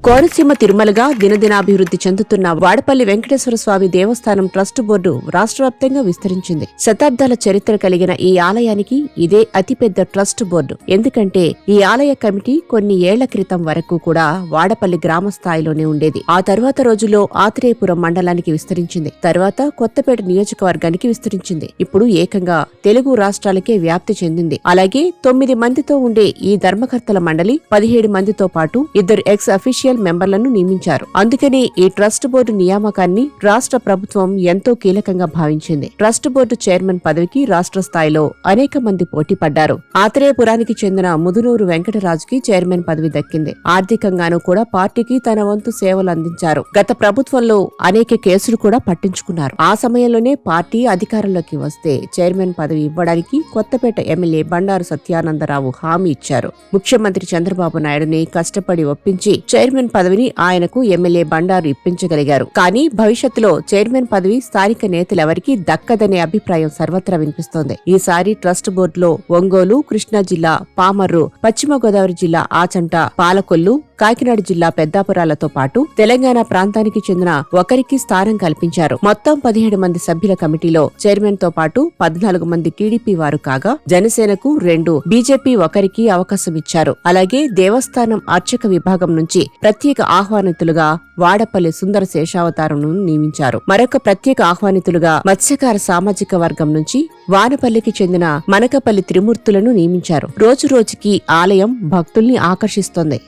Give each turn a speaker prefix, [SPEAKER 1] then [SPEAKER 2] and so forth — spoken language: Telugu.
[SPEAKER 1] కోనసీమ తిరుమలగా దినదినాభివృద్ధి చెందుతున్న వాడపల్లి వెంకటేశ్వర స్వామి దేవస్థానం ట్రస్ట్ బోర్డు రాష్ట్ర వ్యాప్తంగా విస్తరించింది. శతాబ్దాల చరిత్ర కలిగిన ఈ ఆలయానికి ఇదే అతిపెద్ద ట్రస్ట్ బోర్డు. ఎందుకంటే ఈ ఆలయ కమిటీ కొన్ని ఏళ్ల క్రితం వరకు కూడా వాడపల్లి గ్రామ స్థాయిలోనే ఉండేది. ఆ తరువాత రోజుల్లో ఆత్రేయపురం మండలానికి విస్తరించింది. తర్వాత కొత్తపేట నియోజకవర్గానికి విస్తరించింది. ఇప్పుడు ఏకంగా తెలుగు రాష్ట్రాలకే వ్యాప్తి చెందింది. అలాగే 9 మందితో ఉండే ఈ ధర్మకర్తల మండలి 17 మందితో పాటు 2 ఎక్స్ అఫీషియల్ మెంబర్లను నియమించారు. అందుకనే ఈ ట్రస్ట్ బోర్డు నియామకాన్ని రాష్ట్ర ప్రభుత్వం ఎంతో కీలకంగా భావించింది. ట్రస్ట్ బోర్డు చైర్మన్ పదవికి రాష్ట్ర స్థాయిలో అనేక మంది పోటీ పడ్డారు. ఆత్రేయపురానికి చెందిన ముదునూరు వెంకటరాజుకి చైర్మన్ పదవి దక్కింది. ఆర్థికంగానూ కూడా పార్టీకి తన వంతు సేవలు అందించారు. గత ప్రభుత్వంలో అనేక కేసులు కూడా పట్టించుకున్నారు. ఆ సమయంలోనే పార్టీ అధికారంలోకి వస్తే చైర్మన్ పదవి ఇవ్వడానికి కొత్తపేట ఎమ్మెల్యే బండారు సత్యానందరావు హామీ ఇచ్చారు. ముఖ్యమంత్రి చంద్రబాబు నాయుడుని కష్టపడి ఒప్పించి చైర్మన్ పదవిని ఆయనకు ఎమ్మెల్యే బండారు ఇప్పించగలిగారు. కానీ భవిష్యత్తులో చైర్మన్ పదవి స్థానిక నేతలెవరికీ దక్కదనే అభిప్రాయం సర్వత్రా వినిపిస్తోంది. ఈసారి ట్రస్ట్ బోర్డులో ఒంగోలు, కృష్ణా జిల్లా పామర్రు, పశ్చిమ గోదావరి జిల్లా ఆచంట, పాలకొల్లు, కాకినాడ జిల్లా పెద్దాపురాలతో పాటు తెలంగాణ ప్రాంతానికి చెందిన ఒకరికి స్థానం కల్పించారు. మొత్తం 17 మంది సభ్యుల కమిటీలో చైర్మన్ తో పాటు 14 మంది టీడీపీ వారు కాగా జనసేనకు 2, బీజేపీ ఒకరికి అవకాశం ఇచ్చారు. అలాగే దేవస్థానం అర్చక విభాగం నుంచి ప్రత్యేక ఆహ్వానితులుగా వాడపల్లి సుందర శేషావతారంను నియమించారు. మరొక ప్రత్యేక ఆహ్వానితులుగా మత్స్యకార సామాజిక వర్గం నుంచి వానపల్లికి చెందిన మనకపల్లి త్రిమూర్తులను నియమించారు. రోజు రోజుకి ఆలయం భక్తుల్ని ఆకర్షిస్తోంది.